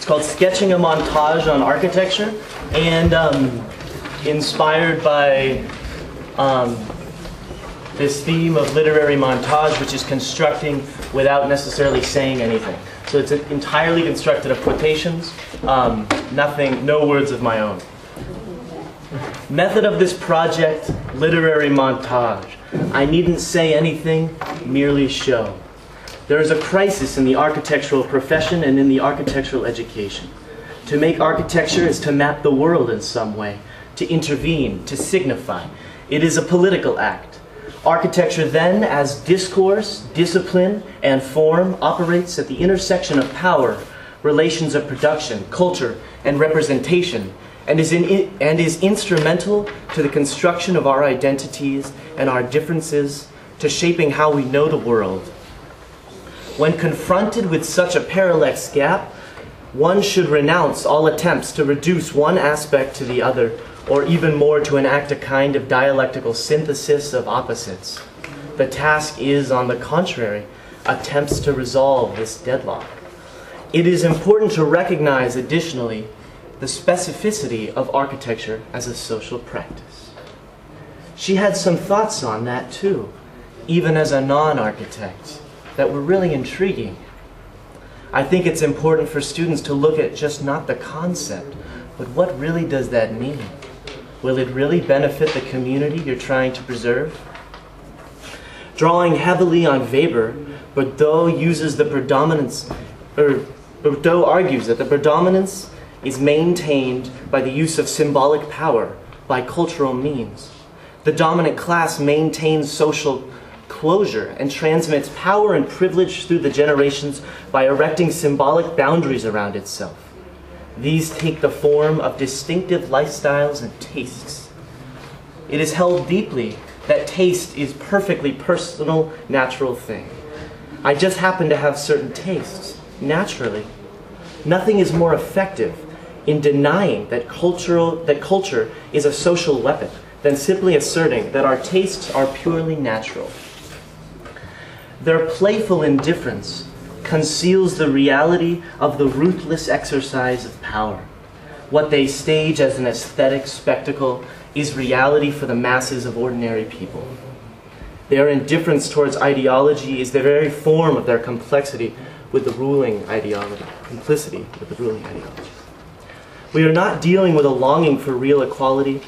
It's called Sketching a Montage on Architecture, and inspired by this theme of literary montage, which is constructing without necessarily saying anything. So it's entirely constructed of quotations, no words of my own. Method of this project, literary montage. I needn't say anything, merely show. There is a crisis in the architectural profession and in the architectural education. To make architecture is to map the world in some way, to intervene, to signify. It is a political act. Architecture then, as discourse, discipline, and form, operates at the intersection of power, relations of production, culture, and representation, and is instrumental to the construction of our identities and our differences, to shaping how we know the world. When confronted with such a parallax gap, one should renounce all attempts to reduce one aspect to the other, or even more to enact a kind of dialectical synthesis of opposites. The task is, on the contrary, attempts to resolve this deadlock. It is important to recognize, additionally, the specificity of architecture as a social practice. She had some thoughts on that too, even as a non-architect, that were really intriguing. I think it's important for students to look at just not the concept, but what really does that mean? Will it really benefit the community you're trying to preserve? Drawing heavily on Weber, Bordeaux uses the predominance, Bordeaux argues that the predominance is maintained by the use of symbolic power, by cultural means. The dominant class maintains social closure and transmits power and privilege through the generations by erecting symbolic boundaries around itself. These take the form of distinctive lifestyles and tastes. It is held deeply that taste is perfectly personal, natural thing. I just happen to have certain tastes, naturally. Nothing is more effective in denying that culture is a social weapon than simply asserting that our tastes are purely natural. Their playful indifference conceals the reality of the ruthless exercise of power. What they stage as an aesthetic spectacle is reality for the masses of ordinary people. Their indifference towards ideology is the very form of their complexity with the ruling ideology, complicity with the ruling ideology. We are not dealing with a longing for real equality,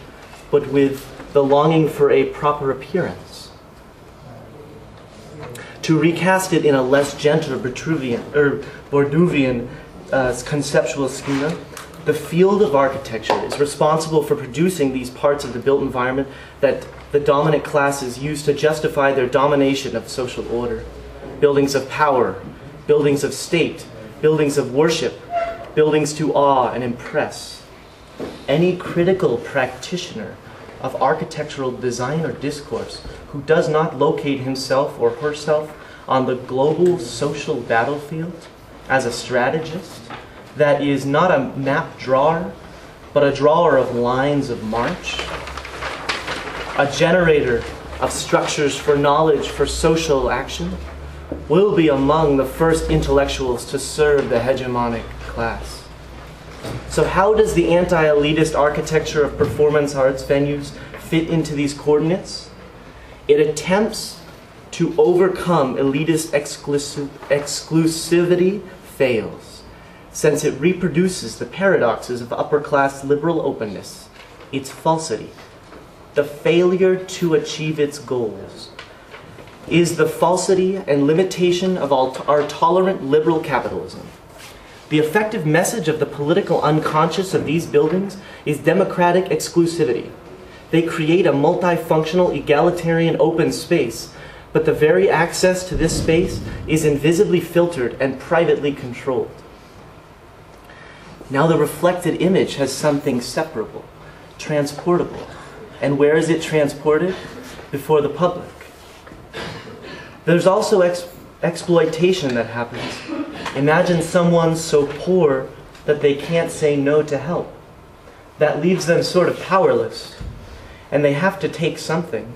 but with the longing for a proper appearance. To recast it in a less gentle Bourdieuvian conceptual schema, the field of architecture is responsible for producing these parts of the built environment that the dominant classes use to justify their domination of social order. Buildings of power, buildings of state, buildings of worship, buildings to awe and impress. Any critical practitioner of architectural design or discourse who does not locate himself or herself on the global social battlefield as a strategist that is not a map drawer, but a drawer of lines of march, a generator of structures for knowledge for social action, will be among the first intellectuals to serve the hegemonic class. So how does the anti-elitist architecture of performance arts venues fit into these coordinates? It attempts to overcome elitist exclusivity, fails, since it reproduces the paradoxes of upper-class liberal openness, its falsity. The failure to achieve its goals is the falsity and limitation of our tolerant liberal capitalism. The effective message of the political unconscious of these buildings is democratic exclusivity. They create a multifunctional, egalitarian, open space, but the very access to this space is invisibly filtered and privately controlled. Now the reflected image has something separable, transportable. And where is it transported? Before the public. There's also exploitation that happens. Imagine someone so poor that they can't say no to help. That leaves them sort of powerless, and they have to take something.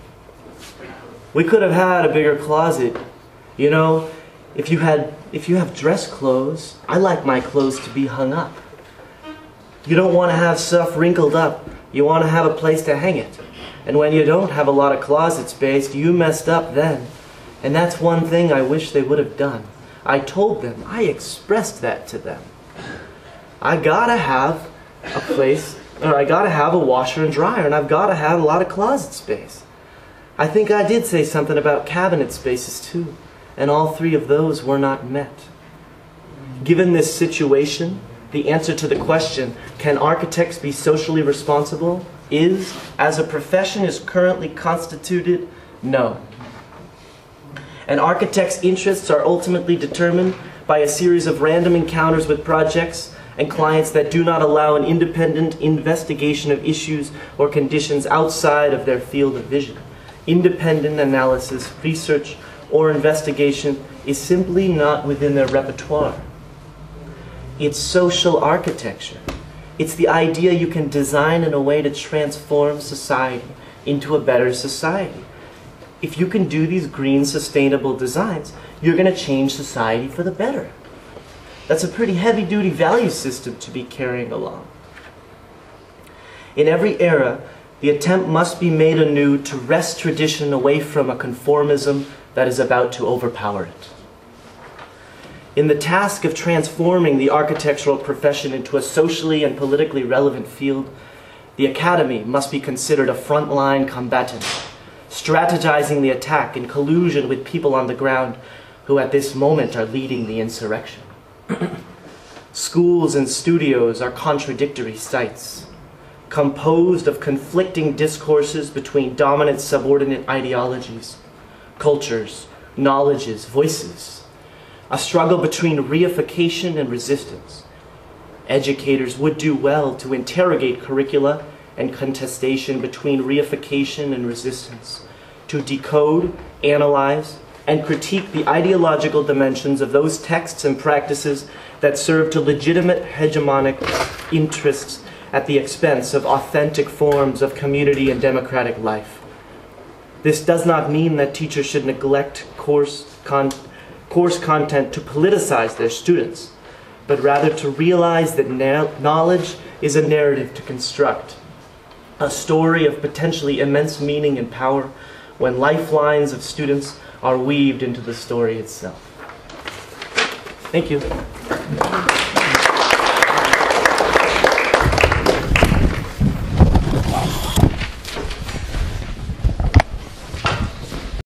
We could have had a bigger closet. You know, If you have dress clothes, I like my clothes to be hung up. You don't want to have stuff wrinkled up. You want to have a place to hang it. And when you don't have a lot of closet space, you messed up then. And that's one thing I wish they would have done. I told them, I expressed that to them. I gotta have a place, or I gotta have a washer and dryer, and I've gotta have a lot of closet space. I think I did say something about cabinet spaces too, and all three of those were not met. Given this situation, the answer to the question, can architects be socially responsible, is, as a profession is currently constituted, no. An architect's interests are ultimately determined by a series of random encounters with projects and clients that do not allow an independent investigation of issues or conditions outside of their field of vision. Independent analysis, research, or investigation is simply not within their repertoire. It's social architecture. It's the idea you can design in a way to transform society into a better society. If you can do these green, sustainable designs, you're going to change society for the better. That's a pretty heavy-duty value system to be carrying along. In every era, the attempt must be made anew to wrest tradition away from a conformism that is about to overpower it. In the task of transforming the architectural profession into a socially and politically relevant field, the academy must be considered a frontline combatant, strategizing the attack in collusion with people on the ground who at this moment are leading the insurrection. Schools and studios are contradictory sites, composed of conflicting discourses between dominant-subordinate ideologies, cultures, knowledges, voices, a struggle between reification and resistance. Educators would do well to interrogate curricula and contestation between reification and resistance, to decode, analyze, and critique the ideological dimensions of those texts and practices that serve to legitimate hegemonic interests at the expense of authentic forms of community and democratic life. This does not mean that teachers should neglect course content to politicize their students, but rather to realize that knowledge is a narrative to construct, a story of potentially immense meaning and power when lifelines of students are weaved into the story itself. Thank you.